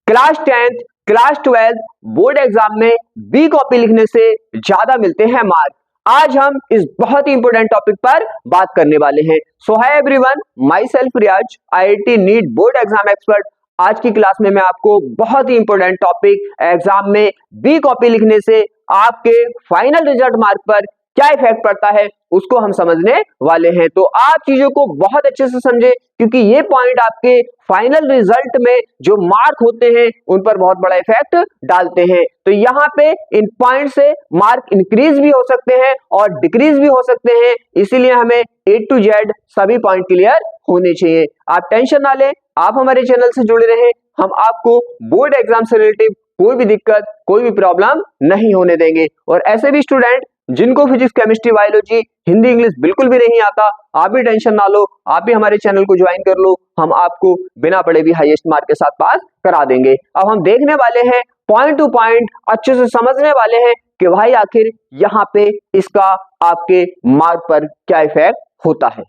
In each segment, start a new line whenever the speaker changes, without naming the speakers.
Class 10th class 12th board exam में B copy लिखने से ज्यादा मिलते हैं मार्क। आज हम इस बहुत ही इंपॉर्टेंट टॉपिक पर बात करने वाले हैं। So hi everyone, myself Riyaz, IIT NEET board exam expert. आज की क्लास में मैं आपको बहुत ही इंपॉर्टेंट टॉपिक एग्जाम में बी कॉपी लिखने से आपके फाइनल रिजल्ट मार्क पर क्या इफेक्ट पड़ता है उसको हम समझने वाले हैं। तो आप चीजों को बहुत अच्छे से समझे, क्योंकि ये पॉइंट आपके फाइनल रिजल्ट में जो मार्क होते हैं उन पर बहुत बड़ा इफेक्ट डालते हैं। तो यहाँ पे इन पॉइंट से मार्क इंक्रीज भी हो सकते हैं और डिक्रीज भी हो सकते हैं, इसीलिए हमें A to Z सभी पॉइंट क्लियर होने चाहिए। आप टेंशन ना लें, आप हमारे चैनल से जुड़े रहें, हम आपको बोर्ड एग्जाम से रिलेटिव कोई भी दिक्कत, कोई भी प्रॉब्लम नहीं होने देंगे। और ऐसे भी स्टूडेंट जिनको physics, chemistry, biology, Hindi, English बिल्कुल भी नहीं आता, आप भी टेंशन ना लो, आप भी हमारे चैनल को ज्वाइन कर लो, हम आपको बिना पढ़े भी हाईएस्ट मार्क के साथ पास करा देंगे। अब हम देखने वाले हैं, पॉइंट टू पॉइंट अच्छे से समझने वाले हैं कि भाई आखिर यहाँ पे इसका आपके मार्क पर क्या इफेक्ट होता है।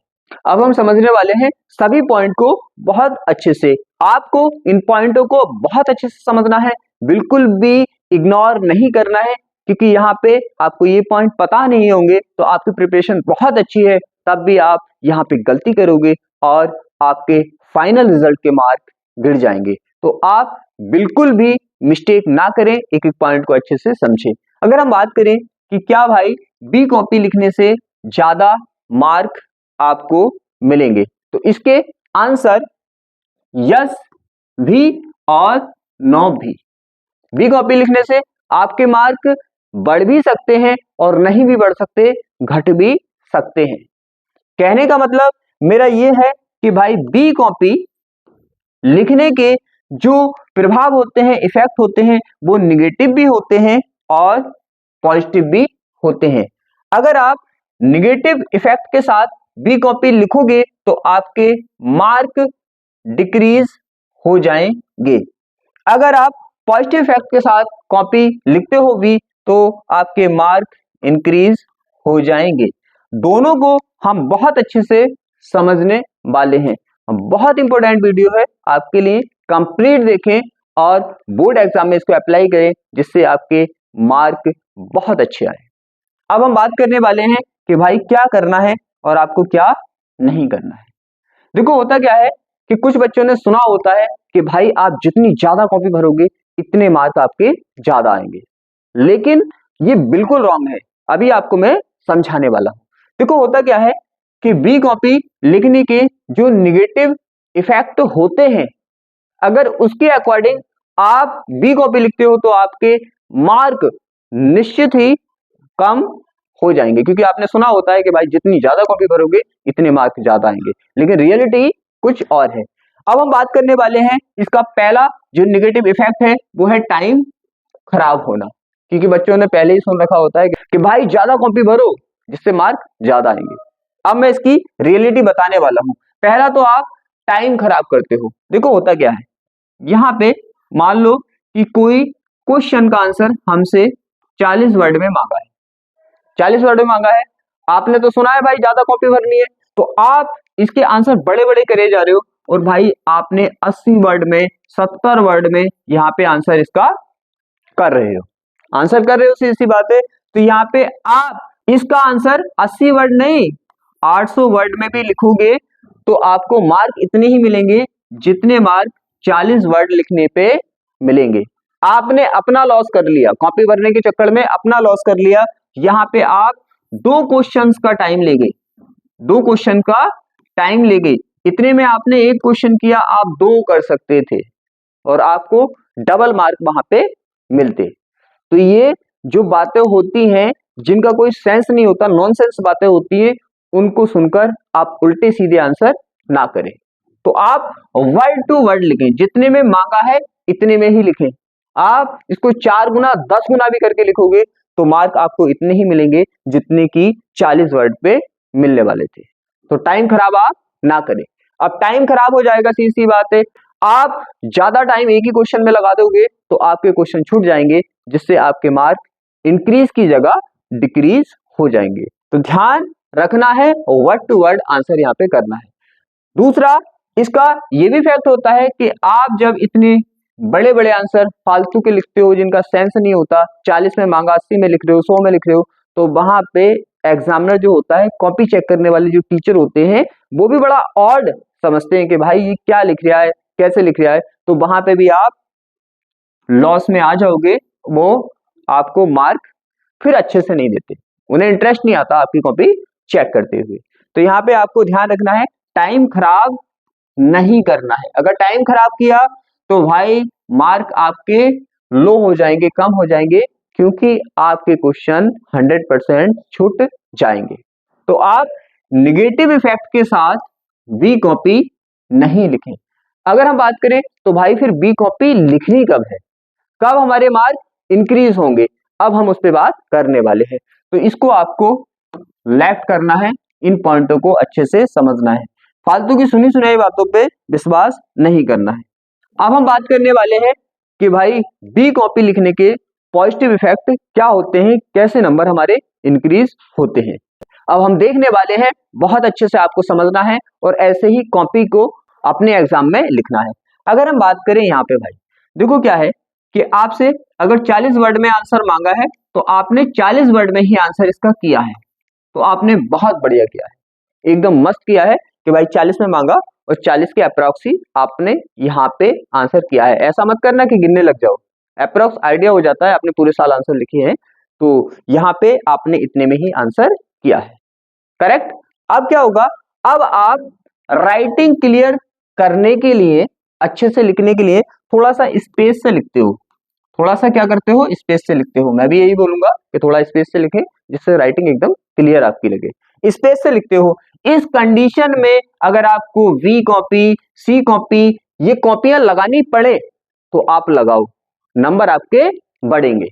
अब हम समझने वाले हैं सभी पॉइंट को बहुत अच्छे से। आपको इन पॉइंटों को बहुत अच्छे से समझना है, बिल्कुल भी इग्नोर नहीं करना है, क्योंकि यहाँ पे आपको ये पॉइंट पता नहीं होंगे तो आपकी प्रिपरेशन बहुत अच्छी है, तब भी आप यहाँ पे गलती करोगे और आपके फाइनल रिजल्ट के मार्क गिर जाएंगे। तो आप बिल्कुल भी मिस्टेक ना करें, एक एक पॉइंट को अच्छे से समझें। अगर हम बात करें कि क्या भाई बी कॉपी लिखने से ज्यादा मार्क आपको मिलेंगे, तो इसके आंसर यस भी और नो भी। बी कॉपी लिखने से आपके मार्क बढ़ भी सकते हैं और नहीं भी बढ़ सकते, घट भी सकते हैं। कहने का मतलब मेरा ये है कि भाई बी कॉपी लिखने के जो प्रभाव होते हैं, इफेक्ट होते हैं, वो निगेटिव भी होते हैं और पॉजिटिव भी होते हैं। अगर आप निगेटिव इफेक्ट के साथ बी कॉपी लिखोगे तो आपके मार्क डिक्रीज हो जाएंगे। अगर आप पॉजिटिव इफेक्ट के साथ कॉपी लिखते हो भी तो आपके मार्क इंक्रीज हो जाएंगे। दोनों को हम बहुत अच्छे से समझने वाले हैं। बहुत इंपॉर्टेंट वीडियो है आपके लिए, कंप्लीट देखें और बोर्ड एग्जाम में इसको अप्लाई करें, जिससे आपके मार्क बहुत अच्छे आए। अब हम बात करने वाले हैं कि भाई क्या करना है और आपको क्या नहीं करना है। देखो होता क्या है कि कुछ बच्चों ने सुना होता है कि भाई आप जितनी ज्यादा कॉपी भरोगे इतने मार्क आपके ज्यादा आएंगे, लेकिन ये बिल्कुल रॉन्ग है। अभी आपको मैं समझाने वाला हूं। देखो होता क्या है कि बी कॉपी लिखने के जो निगेटिव इफेक्ट होते हैं, अगर उसके अकॉर्डिंग आप बी कॉपी लिखते हो तो आपके मार्क निश्चित ही कम हो जाएंगे, क्योंकि आपने सुना होता है कि भाई जितनी ज्यादा कॉपी भरोगे इतने मार्क ज्यादा आएंगे, लेकिन रियलिटी कुछ और है। अब हम बात करने वाले हैं इसका पहला जो निगेटिव इफेक्ट है वो है टाइम खराब होना, क्योंकि बच्चों ने पहले ही सुन रखा होता है कि भाई ज्यादा कॉपी भरो जिससे मार्क ज्यादा आएंगे। अब मैं इसकी रियलिटी बताने वाला हूं। पहला तो आप टाइम खराब करते हो। देखो होता क्या है, यहाँ पे मान लो कि कोई क्वेश्चन का आंसर हमसे 40 वर्ड में मांगा है, 40 वर्ड में मांगा है। आपने तो सुना है भाई ज्यादा कॉपी भरनी है, तो आप इसके आंसर बड़े बड़े करे जा रहे हो, और भाई आपने 80 वर्ड में, 70 वर्ड में यहाँ पे आंसर इसका कर रहे हो, आंसर कर रहे हो, सीधी सी बात है। तो यहाँ पे आप इसका आंसर 80 वर्ड नहीं 800 वर्ड में भी लिखोगे तो आपको मार्क इतने ही मिलेंगे जितने मार्क 40 वर्ड लिखने पे मिलेंगे। आपने अपना लॉस कर लिया, कॉपी भरने के चक्कर में अपना लॉस कर लिया। यहाँ पे आप 2 क्वेश्चंस का टाइम ले गए, 2 क्वेश्चन का टाइम ले गए, इतने में आपने एक क्वेश्चन किया, आप 2 कर सकते थे और आपको डबल मार्क वहां पे मिलते। तो ये जो बातें होती हैं जिनका कोई सेंस नहीं होता, नॉनसेंस बातें होती हैं, उनको सुनकर आप उल्टे सीधे आंसर ना करें। तो आप वर्ड टू वर्ड लिखें, जितने में मांगा है इतने में ही लिखें। आप इसको 4 गुना 10 गुना भी करके लिखोगे तो मार्क आपको इतने ही मिलेंगे जितने की 40 वर्ड पे मिलने वाले थे। तो टाइम खराब आप ना करें। अब टाइम खराब हो जाएगा, सीधी सी बात है। आप ज्यादा टाइम एक ही क्वेश्चन में लगा दोगे तो आपके क्वेश्चन छूट जाएंगे, जिससे आपके मार्क इंक्रीज की जगह डिक्रीज हो जाएंगे। तो ध्यान रखना है, वर्ड टू वर्ड आंसर यहाँ पे करना है। दूसरा, इसका ये भी फैक्ट होता है कि आप जब इतने बड़े बड़े आंसर फालतू के लिखते हो जिनका सेंस नहीं होता, 40 में मांगा 80 में लिख रहे हो, 100 में लिख रहे हो, तो वहां पे एग्जामिनर जो होता है, कॉपी चेक करने वाले जो टीचर होते हैं, वो भी बड़ा ऑड समझते हैं कि भाई ये क्या लिख रहा है, कैसे लिख रहा है। तो वहां पे भी आप लॉस में आ जाओगे, वो आपको मार्क फिर अच्छे से नहीं देते, उन्हें इंटरेस्ट नहीं आता आपकी कॉपी चेक करते हुए। तो यहाँ पे आपको ध्यान रखना है, टाइम खराब नहीं करना है। अगर टाइम खराब किया तो भाई मार्क आपके लो हो जाएंगे, कम हो जाएंगे, क्योंकि आपके क्वेश्चन 100% छूट जाएंगे। तो आप निगेटिव इफेक्ट के साथ बी कॉपी नहीं लिखें। अगर हम बात करें तो भाई फिर बी कॉपी लिखनी कब है, कब हमारे मार्क इंक्रीज होंगे, अब हम उस पर बात करने वाले हैं। तो इसको आपको लेफ्ट करना है, इन पॉइंटों को अच्छे से समझना है, फालतू की सुनी सुनाई बातों पे विश्वास नहीं करना है। अब हम बात करने वाले हैं कि भाई बी कॉपी लिखने के पॉजिटिव इफेक्ट क्या होते हैं, कैसे नंबर हमारे इंक्रीज होते हैं। अब हम देखने वाले हैं, बहुत अच्छे से आपको समझना है और ऐसे ही कॉपी को अपने एग्जाम में लिखना है। अगर हम बात करें यहाँ पे भाई देखो क्या है कि आपसे अगर 40 वर्ड में आंसर मांगा है तो आपने 40 वर्ड में ही आंसर इसका किया है, तो आपने बहुत बढ़िया किया है, एकदम मस्त किया है कि भाई 40 में मांगा और 40 के अप्रॉक्स ही आपने यहाँ पे आंसर किया है। ऐसा मत करना कि गिनने लग जाओ, अप्रॉक्स आइडिया हो जाता है आपने पूरे साल आंसर लिखे हैं, तो यहाँ पे आपने इतने में ही आंसर किया है, करेक्ट। अब क्या होगा, अब आप राइटिंग क्लियर करने के लिए, अच्छे से लिखने के लिए थोड़ा सा स्पेस से लिखते हो, थोड़ा सा क्या करते हो, स्पेस से लिखते हो। मैं भी यही बोलूंगा कि थोड़ा स्पेस से लिखें जिससे राइटिंग एकदम क्लियर आपकी लगे, स्पेस से लिखते हो। इस कंडीशन में अगर आपको वी कॉपी, सी कॉपी, ये कॉपियां लगानी पड़े तो आप लगाओ, नंबर आपके बढ़ेंगे,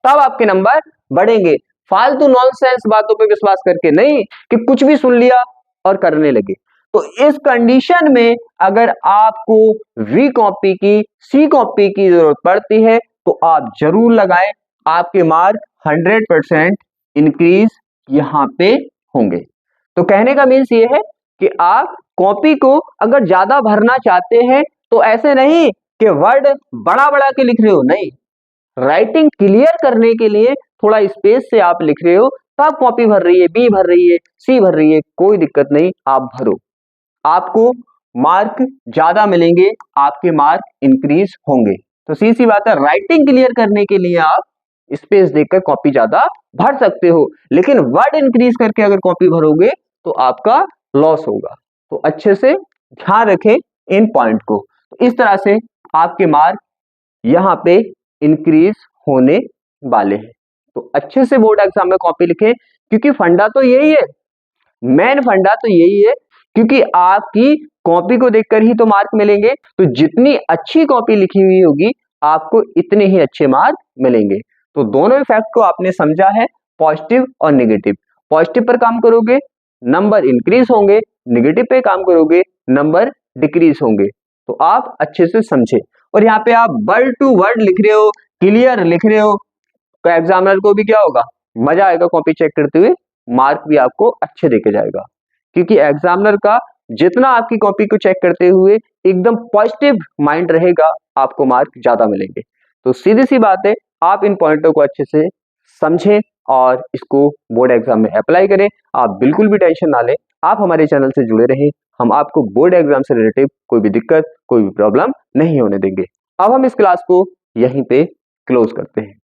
तब आपके नंबर बढ़ेंगे। फालतू नॉनसेंस बातों पे विश्वास करके नहीं कि कुछ भी सुन लिया और करने लगे। तो इस कंडीशन में अगर आपको वी कॉपी की, सी कॉपी की जरूरत पड़ती है तो आप जरूर लगाएं, आपके मार्क 100% इंक्रीज यहां पे होंगे। तो कहने का मीन्स ये है कि आप कॉपी को अगर ज्यादा भरना चाहते हैं तो ऐसे नहीं कि वर्ड बड़ा बड़ा के लिख रहे हो, नहीं, राइटिंग क्लियर करने के लिए थोड़ा स्पेस से आप लिख रहे हो, तब कॉपी भर रही है, बी भर रही है, सी भर रही है, कोई दिक्कत नहीं, आप भरो, आपको मार्क ज्यादा मिलेंगे, आपके मार्क इंक्रीज होंगे। तो सीधी बात है, राइटिंग क्लियर करने के लिए आप स्पेस देकर कॉपी ज्यादा भर सकते हो, लेकिन वर्ड इंक्रीज करके अगर कॉपी भरोगे तो आपका लॉस होगा। तो अच्छे से ध्यान रखें इन पॉइंट को। तो इस तरह से आपके मार्क यहाँ पे इंक्रीज होने वाले हैं। तो अच्छे से बोर्ड एग्जाम में कॉपी लिखें, क्योंकि फंडा तो यही है, मेन फंडा तो यही है, क्योंकि आपकी कॉपी को देखकर ही तो मार्क मिलेंगे। तो जितनी अच्छी कॉपी लिखी हुई होगी आपको इतने ही अच्छे मार्क मिलेंगे। तो दोनों इफेक्ट को आपने समझा है, पॉजिटिव और नेगेटिव। पॉजिटिव पर काम करोगे नंबर इंक्रीज होंगे, नेगेटिव पे काम करोगे नंबर डिक्रीज होंगे। तो आप अच्छे से समझे। और यहाँ पे आप वर्ड टू वर्ड लिख रहे हो, क्लियर लिख रहे हो, तो एग्जामिनर को भी क्या होगा, मजा आएगा कॉपी चेक करते हुए, मार्क भी आपको अच्छे देके जाएगा। क्योंकि एग्जामिनर का जितना आपकी कॉपी को चेक करते हुए एकदम पॉजिटिव माइंड रहेगा, आपको मार्क ज्यादा मिलेंगे। तो सीधी सी बात है, आप इन पॉइंटों को अच्छे से समझें और इसको बोर्ड एग्जाम में अप्लाई करें। आप बिल्कुल भी टेंशन ना लें, आप हमारे चैनल से जुड़े रहें, हम आपको बोर्ड एग्जाम से रिलेटेड कोई भी दिक्कत, कोई भी प्रॉब्लम नहीं होने देंगे। अब हम इस क्लास को यहीं पे क्लोज करते हैं।